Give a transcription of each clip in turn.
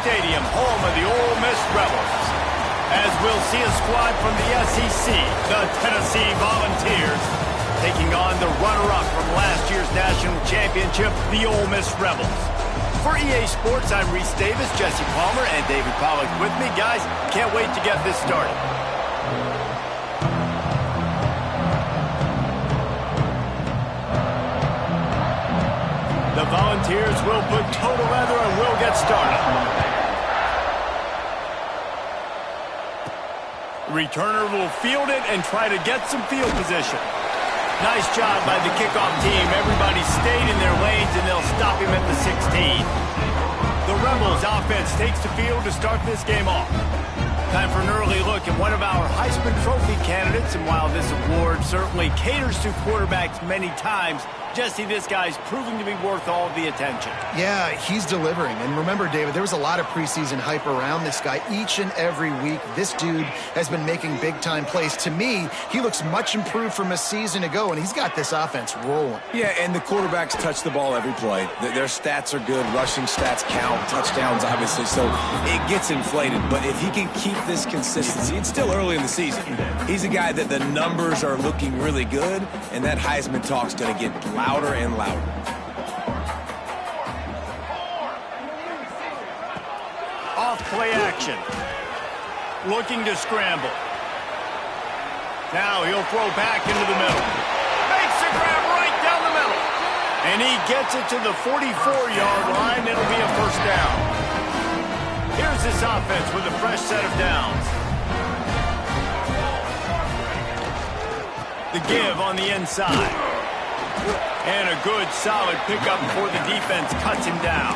Stadium, home of the Ole Miss Rebels. As we'll see a squad from the SEC, the Tennessee Volunteers, taking on the runner-up from last year's national championship, the Ole Miss Rebels. For EA Sports, I'm Reese Davis, Jesse Palmer, and David Pollack with me. Guys, can't wait to get this started. The Volunteers will put total leather and will get started. Returner will field it and try to get some field position. Nice job by the kickoff team. Everybody stayed in their lanes, and they'll stop him at the 16. The Rebels offense takes the field to start this game off. Time for an early look at one of our Heisman Trophy candidates, and while this award certainly caters to quarterbacks many times, Jesse, this guy's proving to be worth all the attention. Yeah, he's delivering. And remember, David, there was a lot of preseason hype around this guy. Each and every week, this dude has been making big-time plays. To me, he looks much improved from a season ago, and he's got this offense rolling. Yeah, and the quarterbacks touch the ball every play. Their stats are good. Rushing stats count. Touchdowns, obviously. So it gets inflated. But if he can keep this consistency, it's still early in the season. He's a guy that the numbers are looking really good, and that Heisman talk's going to get louder and louder. Off play action. Looking to scramble. Now he'll throw back into the middle. Makes a grab right down the middle. And he gets it to the 44-yard line. It'll be a first down. Here's this offense with a fresh set of downs. The give on the inside. And a good, solid pickup before the defense cuts him down.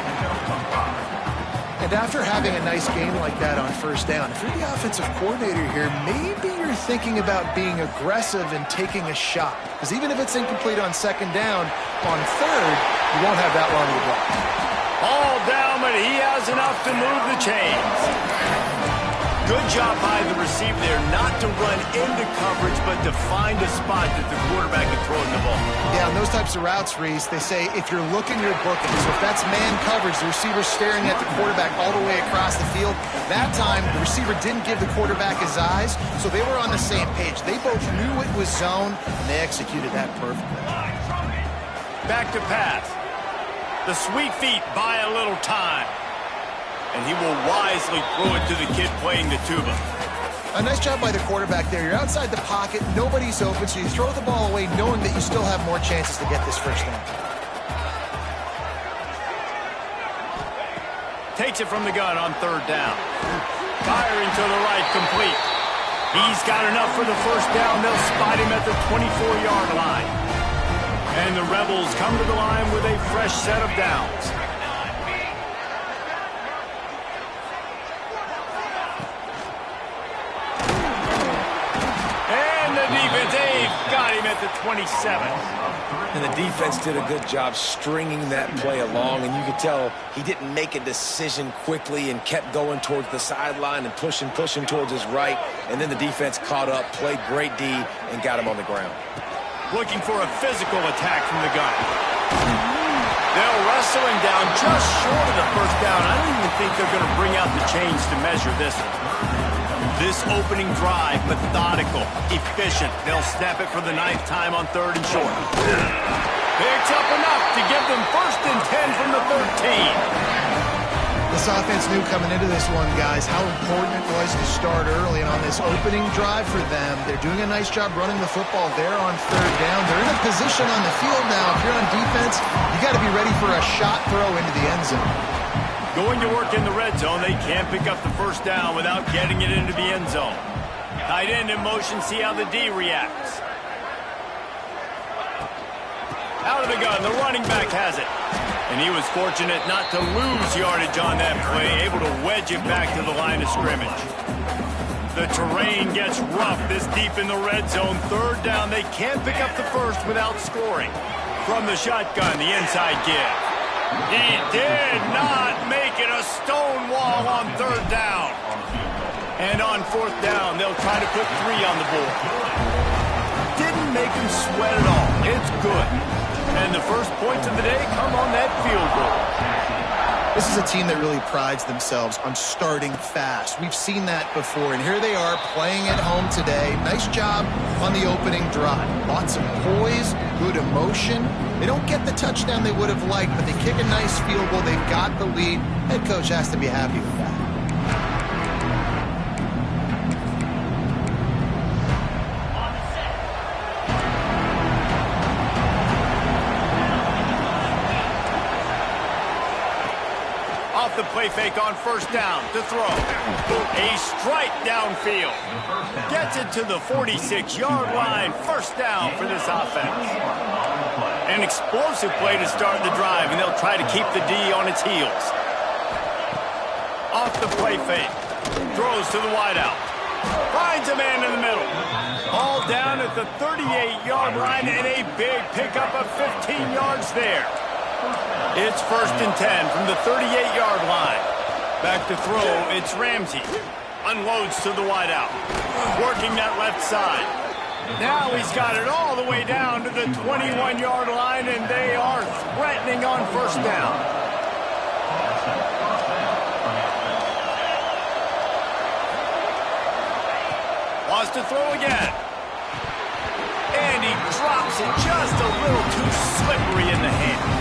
And after having a nice game like that on first down, if you're the offensive coordinator here, maybe you're thinking about being aggressive and taking a shot. Because even if it's incomplete on second down, on third, you won't have that long to go. All down, but he has enough to move the chains. Good job by the receiver there, not to run into coverage, but to find a spot that the quarterback can throw in the ball. Yeah, on those types of routes, Reese, they say if you're looking, you're booking. So if that's man coverage, the receiver's staring at the quarterback all the way across the field. That time, the receiver didn't give the quarterback his eyes, so they were on the same page. They both knew it was zone, and they executed that perfectly. Back to pass. The sweet feet buy a little time. And he will wisely throw it to the kid playing the tuba. A nice job by the quarterback there. You're outside the pocket, nobody's open, so you throw the ball away knowing that you still have more chances to get this first down. Takes it from the gun on third down. Firing to the right, complete. He's got enough for the first down. They'll spot him at the 24-yard line. And the Rebels come to the line with a fresh set of downs. Dave got him at the 27. And the defense did a good job stringing that play along, and you could tell he didn't make a decision quickly and kept going towards the sideline and pushing towards his right, and then the defense caught up, played great D, and got him on the ground. Looking for a physical attack from the gun. They'll wrestle him down just short of the first down. I don't even think they're going to bring out the chains to measure this one. This opening drive, methodical, efficient. They'll snap it for the 9th time on third and short. Picks up enough to give them 1st and 10 from the 13. This offense knew coming into this one, guys, how important it was to start early. And on this opening drive for them, they're doing a nice job running the football there on third down. They're in a position on the field now. If you're on defense, you got to be ready for a shot throw into the end zone. Going to work in the red zone, they can't pick up the first down without getting it into the end zone. Tight end in motion, see how the D reacts. Out of the gun, the running back has it. And he was fortunate not to lose yardage on that play, able to wedge it back to the line of scrimmage. The terrain gets rough this deep in the red zone. Third down, they can't pick up the first without scoring. From the shotgun, the inside give. He did not make it a stone wall on third down. And on fourth down, they'll try to put 3 on the board. Didn't make him sweat at all. It's good. And the first points of the day come on that field goal. This is a team that really prides themselves on starting fast. We've seen that before, and here they are playing at home today. Nice job on the opening drive. Lots of poise, good emotion. They don't get the touchdown they would have liked, but they kick a nice field goal. They've got the lead. Head coach has to be happy with that. The play fake on first down to throw. A strike downfield. Gets it to the 46-yard line. First down for this offense. An explosive play to start the drive, and they'll try to keep the D on its heels. Off the play fake. Throws to the wideout. Finds a man in the middle. All down at the 38-yard line, and a big pickup of 15 yards there. It's 1st and 10 from the 38-yard line. Back to throw, it's Ramsey. Unloads to the wideout. Working that left side. Now he's got it all the way down to the 21-yard line, and they are threatening on first down. Wants to throw again. And he drops it just a little too slippery in the hands.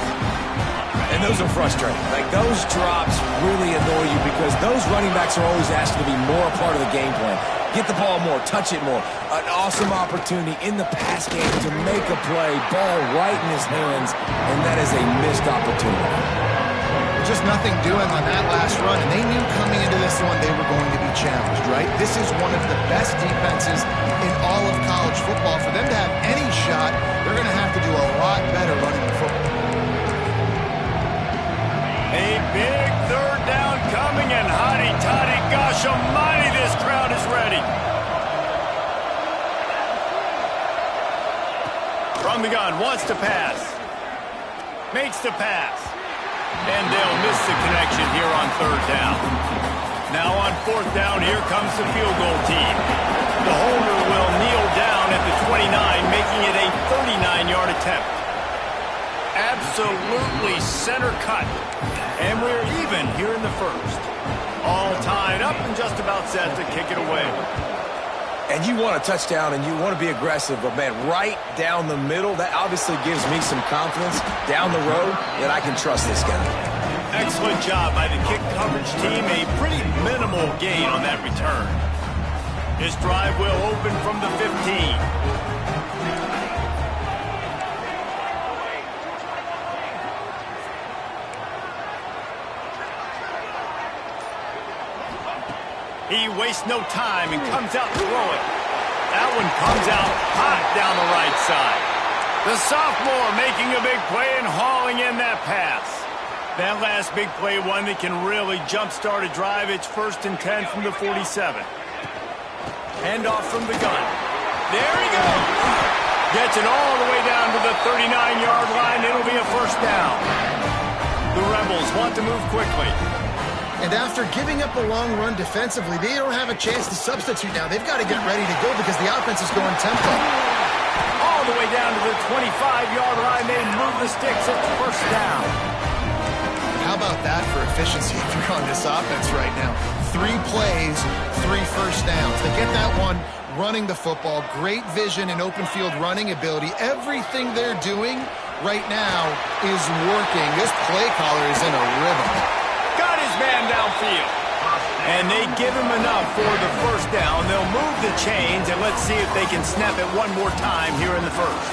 And those are frustrating. Like, those drops really annoy you because those running backs are always asked to be more a part of the game plan. Get the ball more, touch it more. An awesome opportunity in the pass game to make a play, ball right in his hands, and that is a missed opportunity. Just nothing doing on that last run, and they knew coming into this one they were going to be challenged, right? This is one of the best defenses in all of college football. For them to have any shot, they're going to have to do a lot better running the football. A big third down coming, and Hoddy Toddy, gosh almighty, this crowd is ready. From the gun, wants to pass. Makes the pass. And they'll miss the connection here on third down. Now on fourth down, here comes the field goal team. The holder will kneel down at the 29, making it a 39-yard attempt. Absolutely center cut. And we're even here in the first. All tied up and just about set to kick it away. And you want a touchdown and you want to be aggressive, but, man, right down the middle, that obviously gives me some confidence down the road that I can trust this guy. Excellent job by the kick coverage team. A pretty minimal gain on that return. This drive will open from the 15. He wastes no time and comes out throwing. That one comes out hot down the right side. The sophomore making a big play and hauling in that pass. That last big play, one that can really jumpstart a drive. It's 1st and 10 from the 47. Handoff from the gun. There he goes. Gets it all the way down to the 39-yard line. It'll be a first down. The Rebels want to move quickly. And after giving up a long run defensively, they don't have a chance to substitute now. They've got to get ready to go because the offense is going tempo. All the way down to the 25-yard line. They move the sticks. It's first down. How about that for efficiency if you're on this offense right now? 3 plays, 3 first downs. They get that one running the football. Great vision and open field running ability. Everything they're doing right now is working. This play caller is in a rhythm. Got his man downfield. And they give him enough for the first down. They'll move the chains, and let's see if they can snap it one more time here in the first.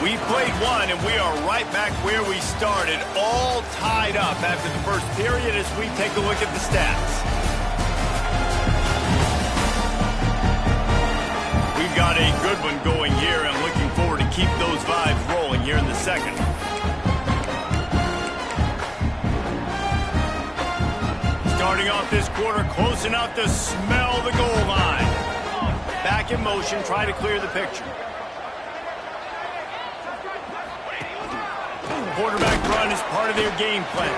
We played one, and we are right back where we started, all tied up after the first period as we take a look at the stats. We've got a good one going here, and looking forward to keep those vibes rolling here in the second. Starting off this quarter, close enough to smell the goal line. Back in motion, try to clear the picture. Quarterback run is part of their game plan.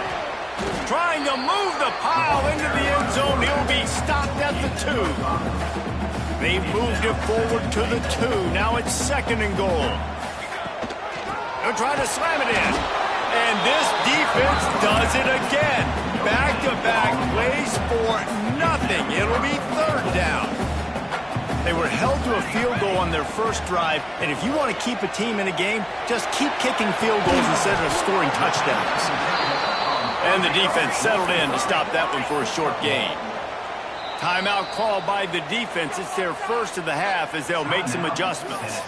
Trying to move the pile into the end zone. He'll be stopped at the 2. They've moved it forward to the 2. Now it's 2nd and goal. They'll try to slam it in. And this defense does it again. Back-to-back plays for nothing. It'll be third down. They were held to a field goal on their first drive, and if you want to keep a team in a game, just keep kicking field goals instead of scoring touchdowns. And the defense settled in to stop that one for a short gain. Timeout called by the defense. It's their first of the half as they'll make some adjustments.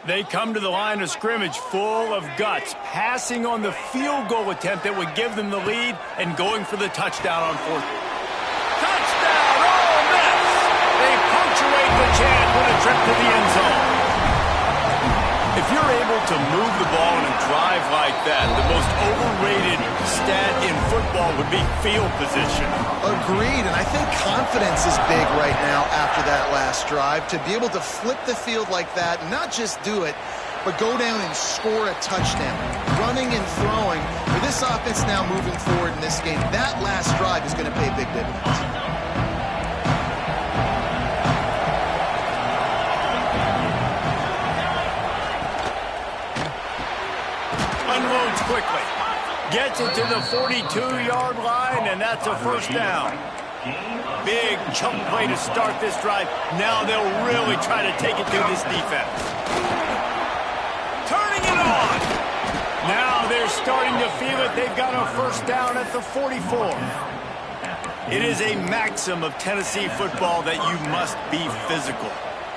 They come to the line of scrimmage full of guts, passing on the field goal attempt that would give them the lead and going for the touchdown on fourth. Touchdown! Oh, miss! They punctuate the chance with a trip to the end zone. If you're able to move the ball in a drive like that, the most overrated stat in football would be field position. Agreed, and I think confidence is big right now after that last drive. To be able to flip the field like that, not just do it, but go down and score a touchdown. Running and throwing, for this offense now moving forward in this game, that last drive is going to pay big dividends. Unloads quickly. Gets it to the 42-yard line, and that's a first down. Big chunk play to start this drive. Now they'll really try to take it to this defense. Turning it on. Now they're starting to feel it. They've got a first down at the 44. It is a maxim of Tennessee football that you must be physical.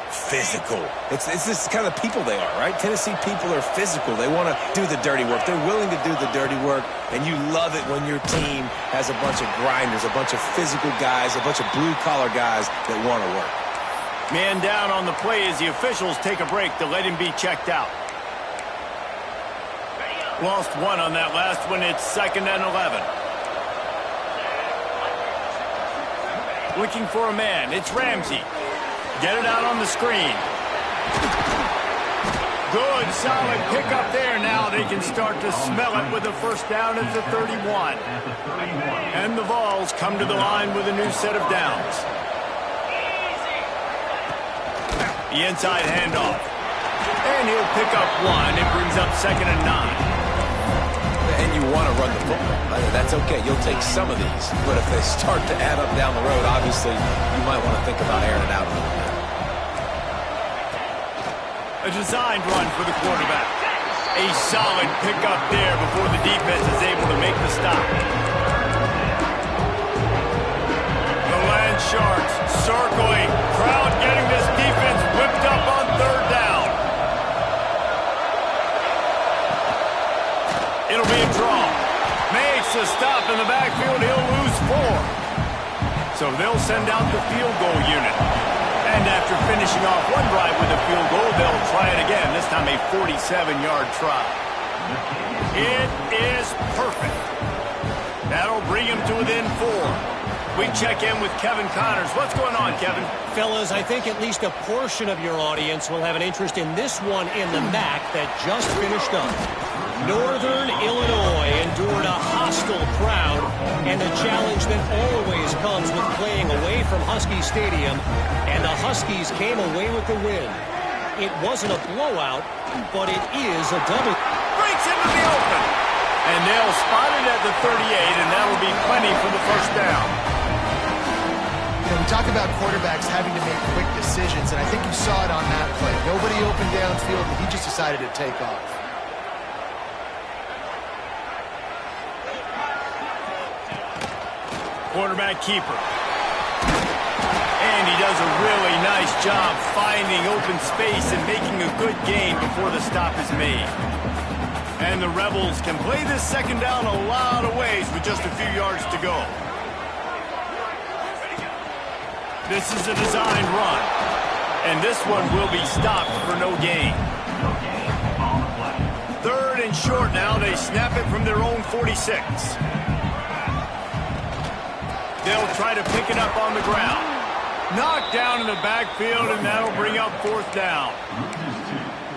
Physical. It's this kind of people they are, right? Tennessee people are physical. They want to do the dirty work. They're willing to do the dirty work, and you love it when your team has a bunch of grinders, a bunch of physical guys, a bunch of blue-collar guys that want to work. Man down on the play as the officials take a break to let him be checked out. Lost one on that last one. It's 2nd and 11. Looking for a man. It's Ramsey. Get it out on the screen. Good, solid pickup there. Now they can start to smell it with a first down at the 31. And the Vols come to the line with a new set of downs. The inside handoff. And he'll pick up one. It brings up 2nd and 9. And you want to run the football. That's okay. You'll take some of these. But if they start to add up down the road, obviously, you might want to think about airing it out a little bit. A designed run for the quarterback. A solid pickup there before the defense is able to make the stop. The Land Sharks circling. Crowd getting this defense whipped up on third down. It'll be a draw. Makes a stop in the backfield. He'll lose 4. So they'll send out the field goal unit. And after finishing off one drive with a field goal, they'll try it again, this time a 47-yard try. It is perfect. That'll bring him to within 4. We check in with Kevin Connors. What's going on, Kevin? Fellas, I think at least a portion of your audience will have an interest in this one in the MAC that just finished up. Northern Illinois endured a hostile crowd and the challenge that always comes with playing away from Husky Stadium, and the Huskies came away with the win. It wasn't a blowout, but it is a double. Breaks into the open. And they'll spot it at the 38, and that'll be plenty for the first down. You know, we talk about quarterbacks having to make quick decisions, and I think you saw it on that play. Nobody opened downfield, and he just decided to take off. Quarterback keeper. And he does a really nice job finding open space and making a good gain before the stop is made. And the Rebels can play this second down a lot of ways with just a few yards to go. This is a designed run. And this one will be stopped for no gain. 3rd and short now. They snap it from their own 46. They'll try to pick it up on the ground. Knocked down in the backfield, and that'll bring up 4th down.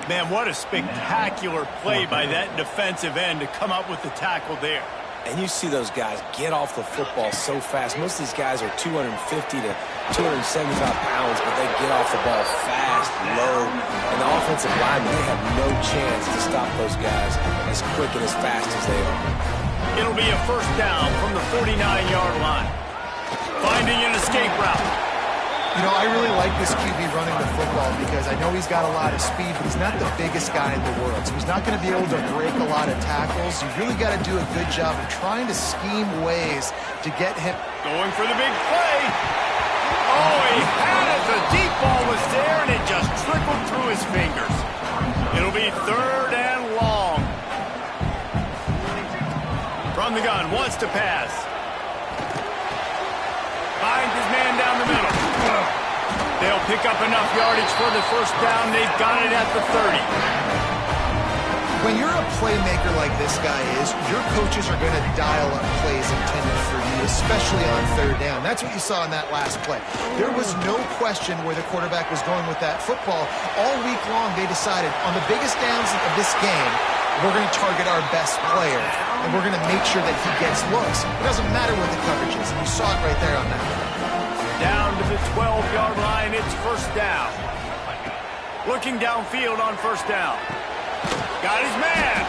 Man, what a spectacular play by that defensive end to come up with the tackle there. And you see those guys get off the football so fast. Most of these guys are 250 to 275 pounds, but they get off the ball fast, low. And the offensive linemen, they have no chance to stop those guys as quick and as fast as they are. It'll be a first down from the 49-yard line. Finding an escape route. You know, I really like this QB running the football because I know he's got a lot of speed, but he's not the biggest guy in the world. So he's not going to be able to break a lot of tackles. You really got to do a good job of trying to scheme ways to get him. Going for the big play. Oh, he had it. The deep ball was there, and it just trickled through his fingers. It'll be third and long. From the gun, wants to pass. Finds his man down the middle. They'll pick up enough yardage for the first down. They've got it at the 30. When you're a playmaker like this guy is, your coaches are going to dial up plays intended for you, especially on third down. That's what you saw in that last play. There was no question where the quarterback was going with that football. All week long, they decided on the biggest downs of this game, we're going to target our best player, and we're going to make sure that he gets looks. It doesn't matter what the coverage is, and you saw it right there on that. Down to the 12-yard line, it's first down. Looking downfield on first down. Got his man.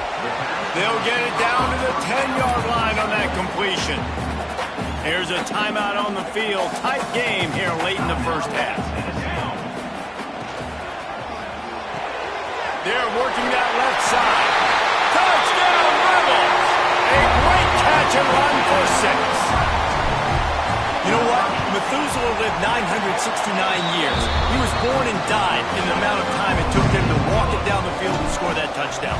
They'll get it down to the 10-yard line on that completion. Here's a timeout on the field. Tight game here late in the first half. They're working that left side. Touchdown, Rebels! A great catch and run for 6. You know what? Methuselah lived 969 years. He was born and died in the amount of time it took them to walk it down the field and score that touchdown.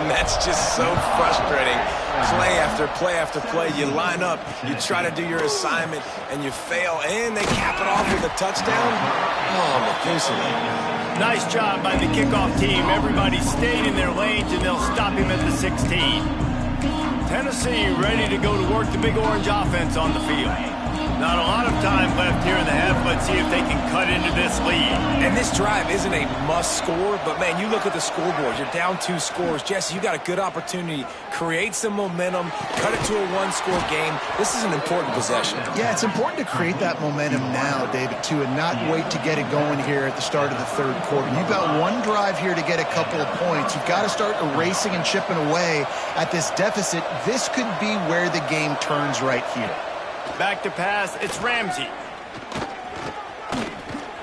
And that's just so frustrating. Play after play after play. You line up, you try to do your assignment, and you fail, and they cap it off with a touchdown. Oh, Methuselah. Nice job by the kickoff team. Everybody stayed in their lanes, and they'll stop him at the 16. Tennessee ready to go to work the Big Orange offense on the field. Not a lot of time left here in the half. Let's see if they can cut into this lead. And this drive isn't a must score, but man, you look at the scoreboard. You're down 2 scores. Jesse, you got a good opportunity. Create some momentum. Cut it to a 1-score game. This is an important possession. Yeah, it's important to create that momentum now, David, too, and not wait to get it going here at the start of the third quarter. You've got one drive here to get a couple of points. You've got to start erasing and chipping away at this deficit. This could be where the game turns right here. Back to pass, it's Ramsey.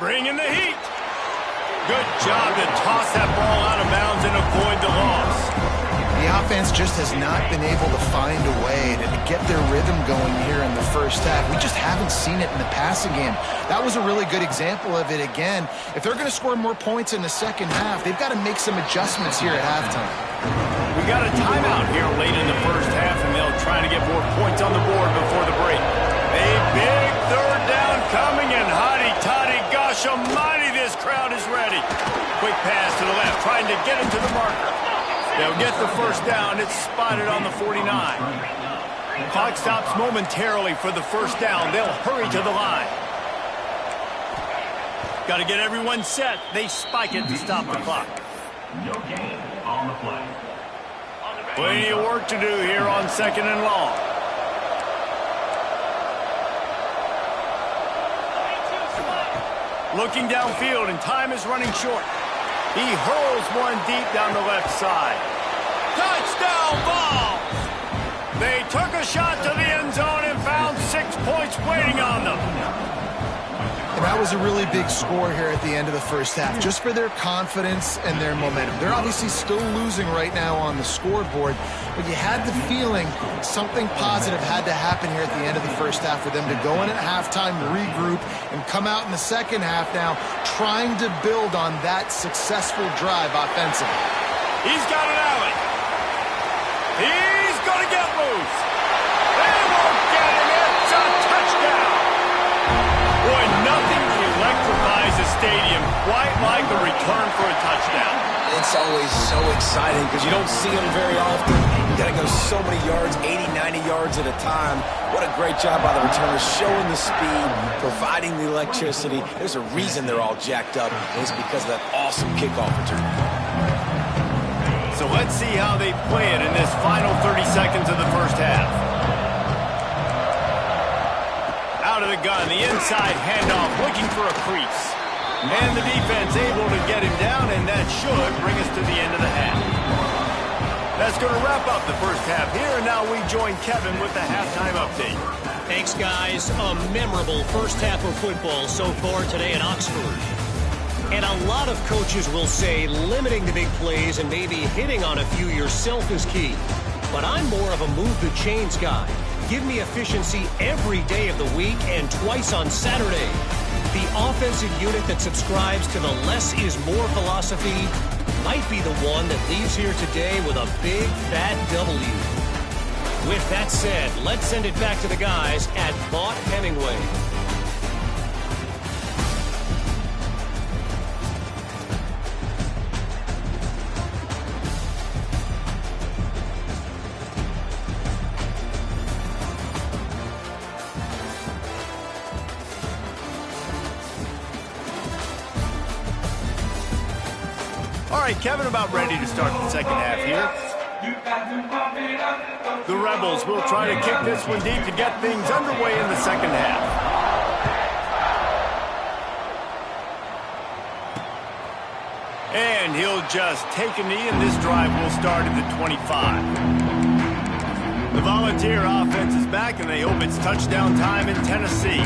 Bringing the heat. Good job to toss that ball out of bounds and avoid the loss. The offense just has not been able to find a way to get their rhythm going here in the first half. We just haven't seen it in the passing game. That was a really good example of it again. If they're going to score more points in the second half, they've got to make some adjustments here at halftime. We got a timeout here late in the first half, and they'll try to get more points on the board before the break. A big third down coming, and Hoddy Toddy, gosh almighty, this crowd is ready. Quick pass to the left, trying to get him to the marker. They'll get the first down. It's spotted on the 49. Clock stops momentarily for the first down. They'll hurry to the line. Got to get everyone set. They spike it to stop the clock. No gain on the play. Plenty of work to do here on second and long. Looking downfield, and time is running short. He hurls one deep down the left side. Touchdown ball! They took a shot to the end zone and found 6 points waiting on them. And that was a really big score here at the end of the first half, just for their confidence and their momentum. They're obviously still losing right now on the scoreboard, but you had the feeling something positive had to happen here at the end of the first half for them to go in at halftime, regroup, and come out in the second half now trying to build on that successful drive offensively. He's got an alley. He's going to get loose. They won't get him. It's a touchdown. Boy, nothing electrifies a stadium quite like a return for a touchdown. It's always so exciting because you don't see them very often. You got to go so many yards, 80, 90 yards at a time. What a great job by the returners, showing the speed, providing the electricity. There's a reason they're all jacked up, and it's because of that awesome kickoff return. So let's see how they play it in this final 30 seconds of the first half. gun. The inside handoff looking for a crease. And the defense able to get him down, and that should bring us to the end of the half. That's going to wrap up the first half here, and now we join Kevin with the halftime update. Thanks, guys. A memorable first half of football so far today at Oxford. And a lot of coaches will say limiting the big plays and maybe hitting on a few yourself is key. But I'm more of a move the chains guy. Give me efficiency every day of the week and twice on Saturday. The offensive unit that subscribes to the less is more philosophy might be the one that leaves here today with a big fat W. With that said, let's send it back to the guys at Vaught Hemingway. All right, Kevin, about ready to start the second half here. The Rebels will try to kick this one deep to get things underway in the second half. And he'll just take a knee, and this drive will start at the 25. The Volunteer offense is back, and they hope it's touchdown time in Tennessee.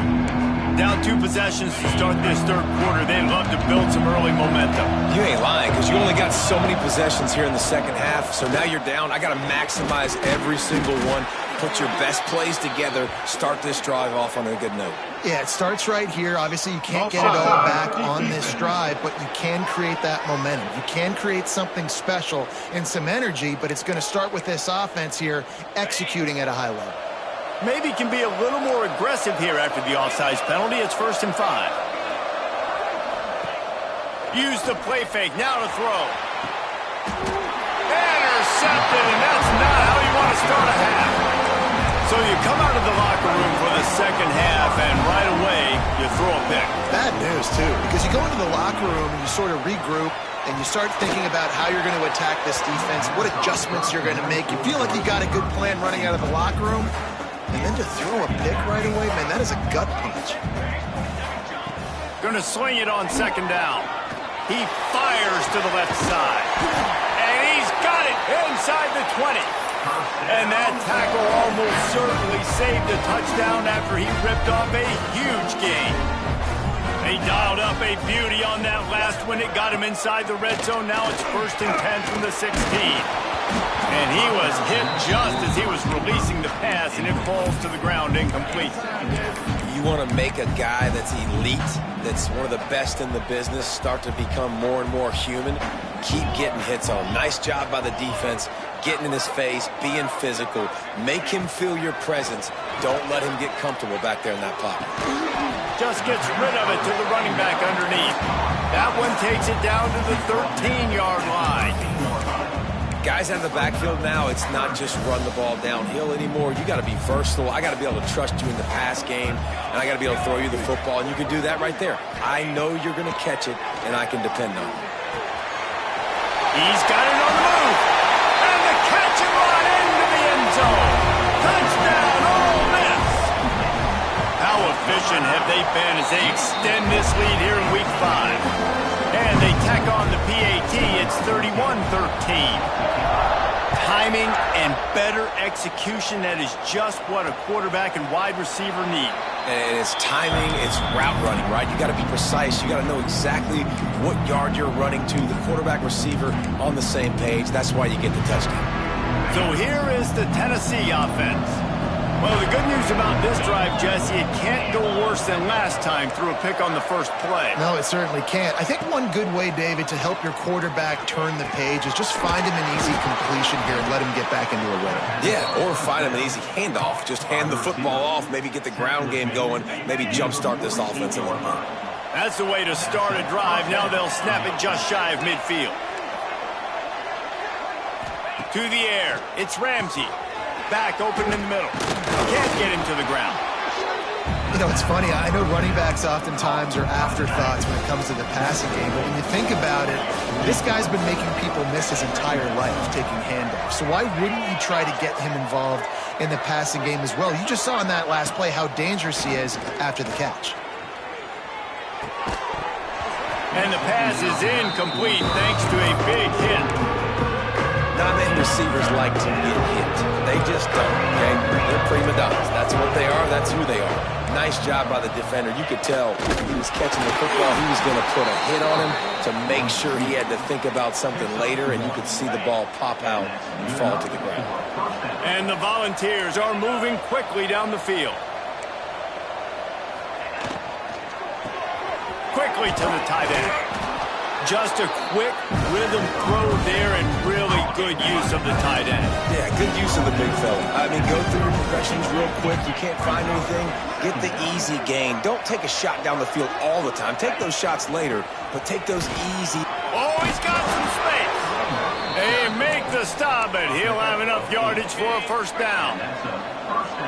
Down 2 possessions to start this third quarter. They'd love to build some early momentum. You ain't lying, because you only got so many possessions here in the second half, so now you're down. I got to maximize every single one, put your best plays together, start this drive off on a good note. Yeah, it starts right here. Obviously, you can't get it all back on this drive, but you can create that momentum. You can create something special and some energy, but it's going to start with this offense here executing at a high level. Maybe can be a little more aggressive here after the offsides penalty. It's 1st and 5. Use the play fake. Now to throw. Intercepted, and that's not how you want to start a half. So you come out of the locker room for the second half, and right away, you throw a pick. Bad news, too, because you go into the locker room and you sort of regroup, and you start thinking about how you're going to attack this defense, what adjustments you're going to make. You feel like you got a good plan running out of the locker room. And then to throw a pick right away, man, that is a gut punch. Going to swing it on second down. He fires to the left side. And he's got it inside the 20. And that tackle almost certainly saved a touchdown after he ripped off a huge gain. He dialed up a beauty on that last one. It got him inside the red zone. Now it's 1st and 10 from the 16. And he was hit just as he was releasing the pass, and it falls to the ground incomplete. You want to make a guy that's elite, that's one of the best in the business, start to become more and more human. Keep getting hits on. Nice job by the defense, getting in his face, being physical. Make him feel your presence. Don't let him get comfortable back there in that pocket. Just gets rid of it to the running back underneath. That one takes it down to the 13-yard line. Guys out of the backfield now, it's not just run the ball downhill anymore. You got to be versatile. I got to be able to trust you in the pass game, and I got to be able to throw you the football, and you can do that right there. I know you're going to catch it, and I can depend on it. He's got it on the move, and the catch and run into the end zone. Touchdown, Ole Miss. How efficient have they been as they extend this lead here in Week 5? And they tack on the PAT. It's 31-13. Timing and better execution, that is just what a quarterback and wide receiver need. And it's timing, it's route running, right? You got to be precise. You got to know exactly what yard you're running to. The quarterback receiver on the same page. That's why you get the touchdown. So here is the Tennessee offense. Well, the good news about this drive, Jesse, it can't go worse than last time through a pick on the first play. No, it certainly can't. I think one good way, David, to help your quarterback turn the page is just find him an easy completion here and let him get back into a rhythm. Yeah, or find him an easy handoff. Just hand the football off, maybe get the ground game going, maybe jumpstart this offense a little bit. That's the way to start a drive. Now they'll snap it just shy of midfield. To the air, it's Ramsey. Back open in the middle. Can't get him to the ground. know, it's funny. I know running backs oftentimes are afterthoughts when it comes to the passing game, but when you think about it, this guy's been making people miss his entire life taking handoffs. So why wouldn't you try to get him involved in the passing game as well? You just saw in that last play how dangerous he is after the catch. And the pass is incomplete thanks to a big hit. Not many receivers like to get hit. They just don't, okay? They're prima donnas. That's what they are. That's who they are. Nice job by the defender. You could tell he was catching the football. He was going to put a hit on him to make sure he had to think about something later, and you could see the ball pop out and fall to the ground. And the Volunteers are moving quickly down the field. Quickly to the tight end. Just a quick rhythm throw there and really good use of the tight end. Yeah, good use of the big fella. I mean, go through your progressions real quick. You can't find anything. Get the easy gain. Don't take a shot down the field all the time. Take those shots later, but take those easy. Oh, he's got some space. They make the stop, but he'll have enough yardage for a first down.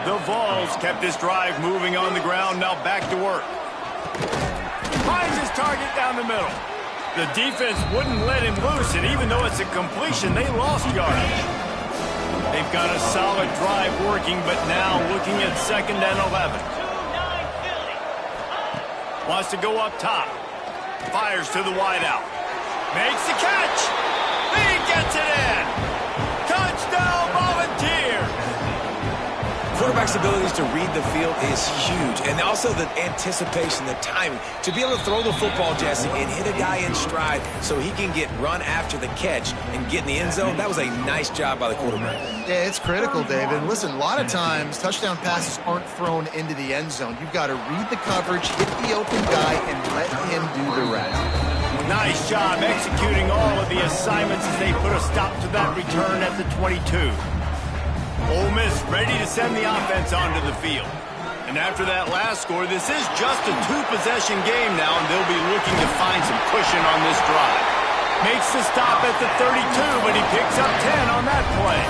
The Vols kept this drive moving on the ground. Now back to work. Finds his target down the middle. The defense wouldn't let him loose, and even though it's a completion, they lost yardage. They've got a solid drive working, but now looking at 2nd and 11. Wants to go up top. Fires to the wideout. Makes the catch. He gets it in. Touchdown, Volunteers. Quarterback's abilities to read the field is huge, and also the anticipation, the timing. To be able to throw the football, Jesse, and hit a guy in stride so he can get run after the catch and get in the end zone, that was a nice job by the quarterback. Yeah, it's critical, David. And listen, a lot of times touchdown passes aren't thrown into the end zone. You've got to read the coverage, hit the open guy, and let him do the rest. Nice job executing all of the assignments as they put a stop to that return at the 22. Ole Miss ready to send the offense onto the field. And after that last score, this is just a 2-possession game now, and they'll be looking to find some cushion on this drive. Makes the stop at the 32, but he picks up 10 on that play.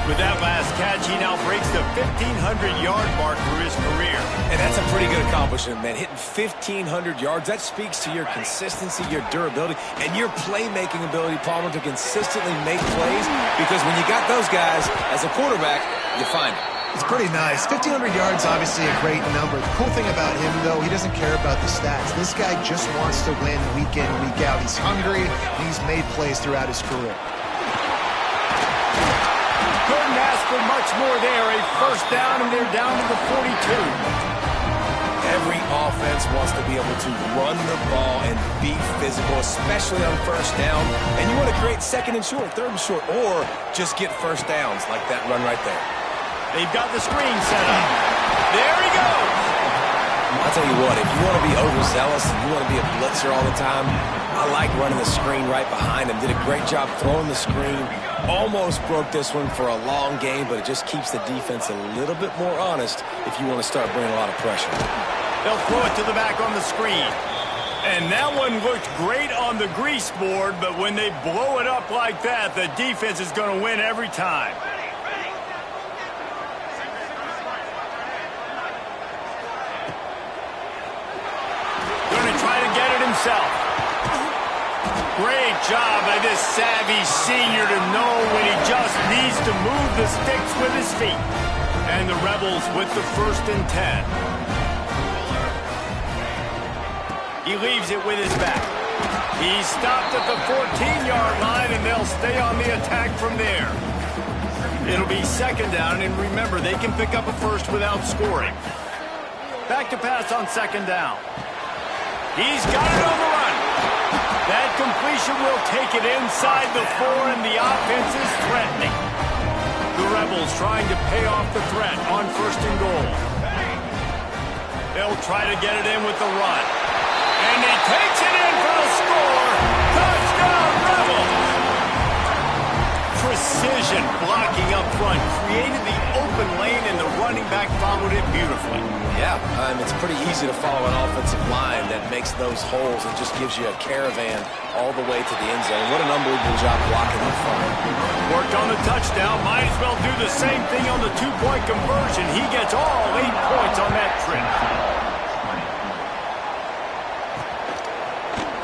With that last catch, he now breaks the 1,500-yard mark for his career. And that's a pretty good accomplishment, man. Hitting 1,500 yards, that speaks to your consistency, your durability, and your playmaking ability, Palmer, to consistently make plays. Because when you got those guys as a quarterback, you find it. It's pretty nice. 1,500 yards, obviously a great number. The cool thing about him, though, he doesn't care about the stats. This guy just wants to win week in, week out. He's hungry, and he's made plays throughout his career. Couldn't ask for much more there. A first down, and they're down to the 42. Every offense wants to be able to run the ball and be physical, especially on first down. And you want to create 2nd and short, 3rd and short, or just get first downs like that run right there. They've got the screen set up. There he goes. I'll tell you what, if you want to be overzealous and you want to be a blitzer all the time, I like running the screen right behind him. Did a great job throwing the screen. Almost broke this one for a long game, but it just keeps the defense a little bit more honest if you want to start bringing a lot of pressure. They'll throw it to the back on the screen. And that one looked great on the grease board, but when they blow it up like that, the defense is going to win every time. Going to try to get it himself. Great job by this savvy senior to know when he just needs to move the sticks with his feet. And the Rebels with the 1st and 10. He leaves it with his back. He's stopped at the 14-yard line, and they'll stay on the attack from there. It'll be 2nd down, and remember, they can pick up a first without scoring. Back to pass on 2nd down. He's got it on the run. That completion will take it inside the 4, and the offense is threatening. The Rebels trying to pay off the threat on 1st and goal. They'll try to get it in with the run. And he takes it in for the score. Touchdown, Rebels! Precision blocking up front created the open lane, and the running back followed it beautifully. Yeah, it's pretty easy to follow an offensive line that makes those holes and just gives you a caravan all the way to the end zone. What an unbelievable job blocking up front. Worked on the touchdown. Might as well do the same thing on the two-point conversion. He gets all 8 points on that trip.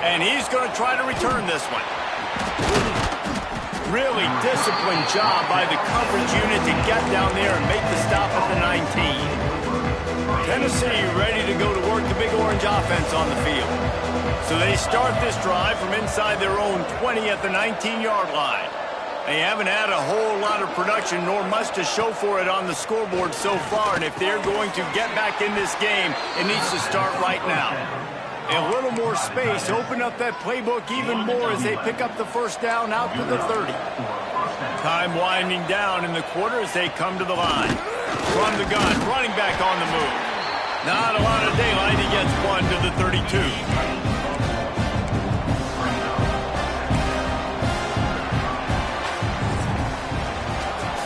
And he's going to try to return this one. Really disciplined job by the coverage unit to get down there and make the stop at the 19. Tennessee ready to go to work the Big Orange offense on the field. So they start this drive from inside their own 20 at the 19-yard line. They haven't had a whole lot of production nor much to show for it on the scoreboard so far. And if they're going to get back in this game, it needs to start right now. A little more space, open up that playbook even more as they pick up the first down out to the 30. Time winding down in the quarter as they come to the line. From the gun, running back on the move. Not a lot of daylight. He gets one to the 32.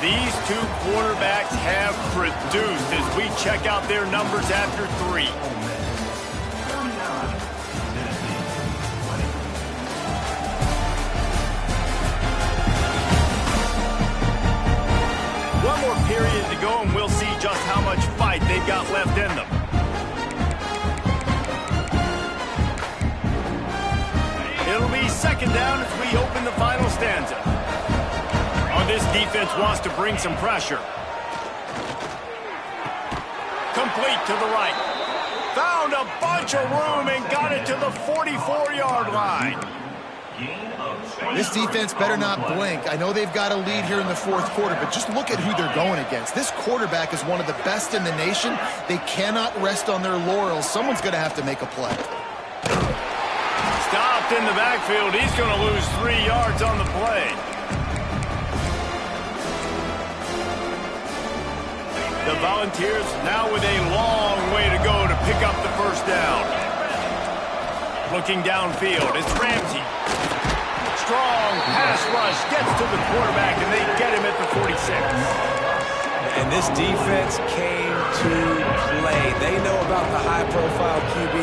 These two quarterbacks have produced as we check out their numbers after 3. One more period to go, and we'll see just how much fight they've got left in them. It'll be second down as we open the final stanza. This defense wants to bring some pressure. Complete to the right. Found a bunch of room and got it to the 44-yard line. This defense better not blink. I know they've got a lead here in the fourth quarter, but just look at who they're going against. This quarterback is one of the best in the nation. They cannot rest on their laurels. Someone's going to have to make a play. Stopped in the backfield. He's going to lose 3 yards on the play. The Volunteers now with a long way to go to pick up the first down. Looking downfield, it's Ramsey. Strong pass rush gets to the quarterback, and they get him at the 46. And this defense came to play. They know about the high-profile QB.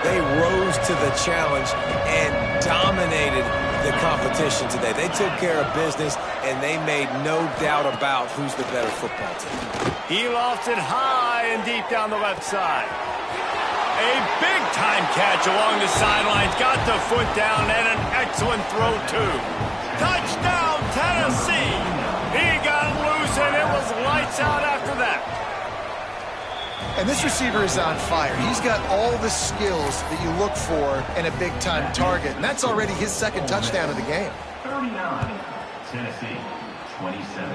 They rose to the challenge and dominated the competition today. They took care of business, and they made no doubt about who's the better football team. He lofts it high and deep down the left side. A big-time catch along the sidelines. Got the foot down and an excellent throw, too. Touchdown, Tennessee! He got loose, and it was lights out after that. And this receiver is on fire. He's got all the skills that you look for in a big-time target, and that's already his second touchdown of the game. 39, Tennessee, 27.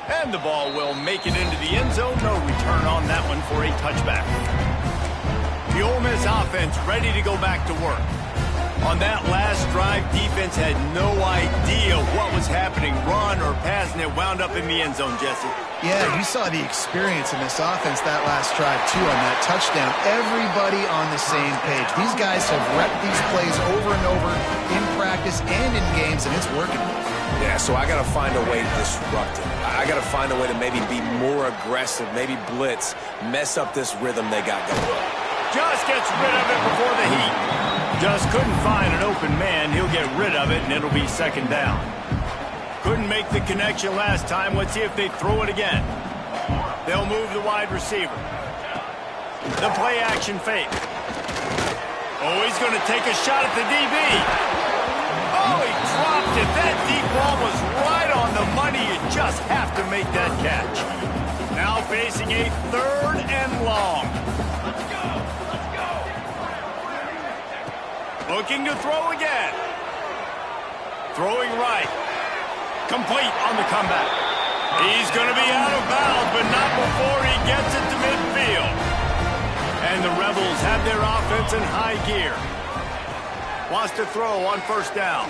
And the ball will make it into the end zone. No return on that one for a touchback. The Ole Miss offense ready to go back to work. On that last drive, defense had no idea what was happening, run or pass, and it wound up in the end zone, Jesse. Yeah, you saw the experience in this offense that last drive, too, on that touchdown. Everybody on the same page. These guys have repped these plays over and over in practice and in games, and it's working. Yeah, so I got to find a way to disrupt it. I got to find a way to maybe be more aggressive, maybe blitz, mess up this rhythm they got going. Just gets rid of it before the heat. Just couldn't find an open man. He'll get rid of it, and it'll be second down. Couldn't make the connection last time. Let's see if they throw it again. They'll move the wide receiver. The play action fake. Oh, he's going to take a shot at the DB. Oh, he dropped it. That deep ball was right on the money. You just have to make that catch. Now facing a 3rd and long. Let's go. Let's go. Looking to throw again. Throwing right. Complete on the comeback. He's going to be out of bounds, but not before he gets it to midfield. And the Rebels have their offense in high gear. Wants to throw on first down.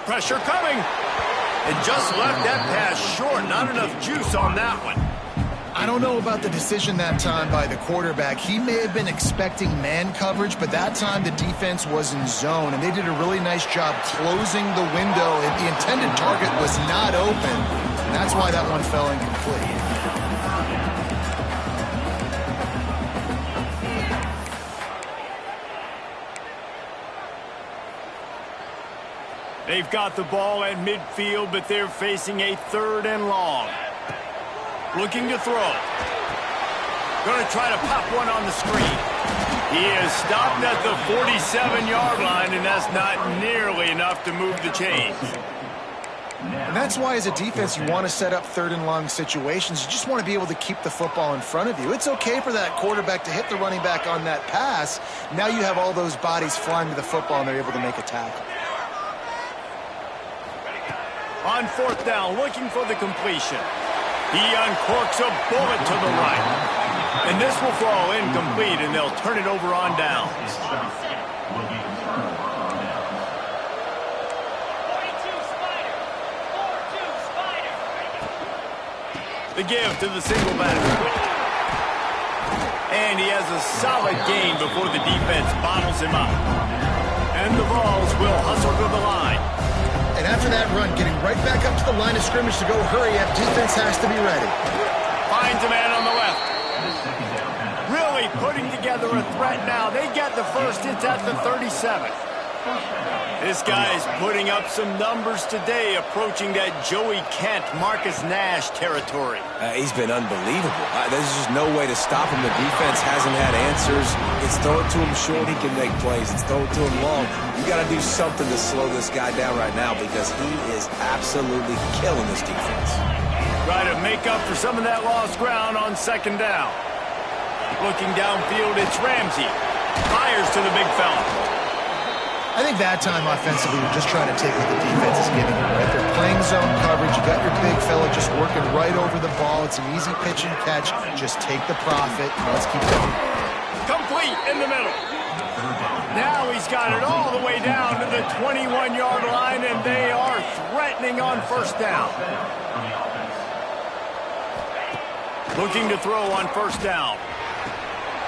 Pressure coming. And just left that pass short. Not enough juice on that one. I don't know about the decision that time by the quarterback. He may have been expecting man coverage, but that time the defense was in zone, and they did a really nice job closing the window. The intended target was not open, and that's why that one fell incomplete. They've got the ball at midfield, but they're facing a 3rd and long. Looking to throw. Going to try to pop one on the screen. He is stopped at the 47-yard line, and that's not nearly enough to move the chains. And that's why, as a defense, you want to set up 3rd and long situations. You just want to be able to keep the football in front of you. It's okay for that quarterback to hit the running back on that pass. Now you have all those bodies flying to the football, and they're able to make a tackle. On 4th down, looking for the completion. He uncorks a bullet to the right. And this will fall incomplete, and they'll turn it over on downs. The give to the single back. And he has a solid gain before the defense bottles him up. And the Vols will hustle to the line. And after that run, getting right back up to the line of scrimmage to go hurry up, defense has to be ready. Finds a man on the left. Really putting together a threat now. They get the first. It's at the 37. This guy's putting up some numbers today, approaching that Joey Kent, Marcus Nash territory. He's been unbelievable. There's just no way to stop him. The defense hasn't had answers. It's throw it to him short, he can make plays. It's throw it to him long. You got to do something to slow this guy down right now because he is absolutely killing this defense. Try to make up for some of that lost ground on 2nd down. Looking downfield, it's Ramsey. Fires to the big fella. I think that time offensively, you're just trying to take what the defense is giving you, right? They're playing zone coverage. You got your big fella just working right over the ball. It's an easy pitch and catch. Just take the profit, and let's keep going. Complete in the middle. Now he's got it all the way down to the 21-yard line, and they are threatening on 1st down. Looking to throw on 1st down.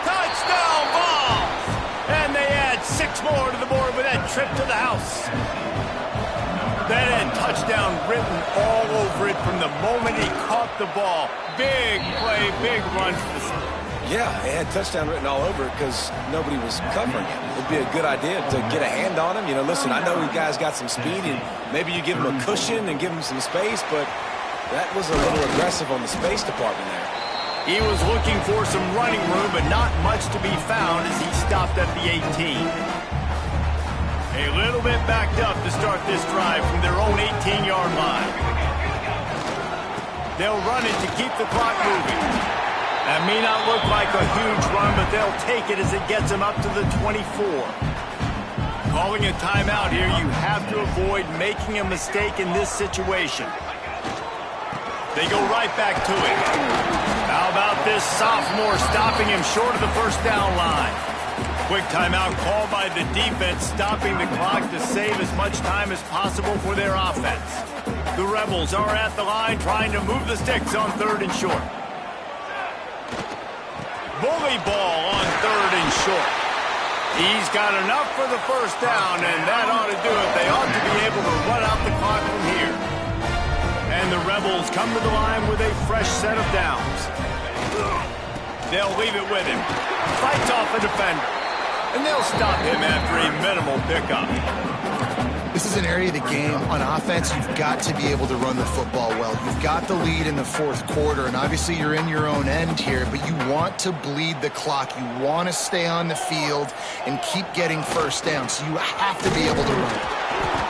Touchdown ball! And they add 6 more to the board with that trip to the house. That had touchdown written all over it from the moment he caught the ball. Big play, big run for the city. Yeah, it had touchdown written all over it because nobody was covering him. It'd be a good idea to get a hand on him. You know, listen, I know you guys got some speed, and maybe you give him a cushion and give him some space, but that was a little aggressive on the space department there. He was looking for some running room, but not much to be found as he stopped at the 18. A little bit backed up to start this drive from their own 18-yard line. They'll run it to keep the clock moving. That may not look like a huge run, but they'll take it as it gets them up to the 24. Calling a timeout here, you have to avoid making a mistake in this situation. They go right back to it. How about this sophomore stopping him short of the 1st down line? Quick timeout called by the defense, stopping the clock to save as much time as possible for their offense. The Rebels are at the line trying to move the sticks on 3rd and short. Bully ball on 3rd and short. He's got enough for the 1st down, and that ought to do it. They ought to be able to run out the clock from here. And the Rebels come to the line with a fresh set of downs. They'll leave it with him. Fights off a defender. And they'll stop him after a minimal pickup. This is an area of the game. On offense, you've got to be able to run the football well. You've got the lead in the 4th quarter, and obviously you're in your own end here, but you want to bleed the clock. You want to stay on the field and keep getting 1st down, so you have to be able to run.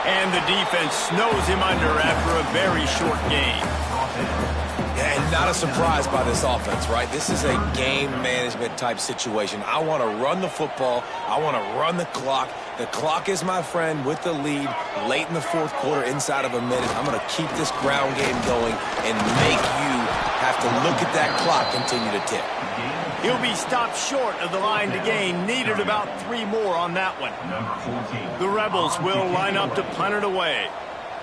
And the defense snows him under after a very short game. And not a surprise by this offense, right? This is a game management type situation. I want to run the football. I want to run the clock. The clock is my friend with the lead late in the 4th quarter, inside of a minute. I'm going to keep this ground game going and make you have to look at that clock continue to tick. He'll be stopped short of the line to gain. Needed about 3 more on that one. The Rebels will line up to punt it away.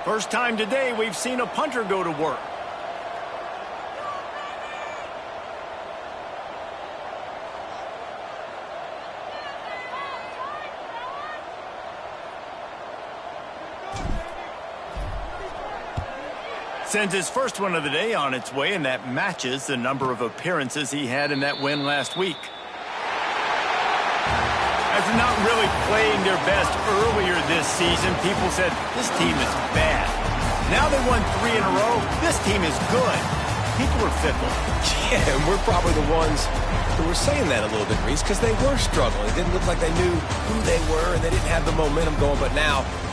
First time today we've seen a punter go to work. Sends his first one of the day on its way, and that matches the number of appearances he had in that win last week. After not really playing their best earlier this season, people said, this team is bad. Now they won 3 in a row. This team is good. People are fickle. Yeah, and we're probably the ones who were saying that a little bit, Reese, because they were struggling. It didn't look like they knew who they were, and they didn't have the momentum going. But now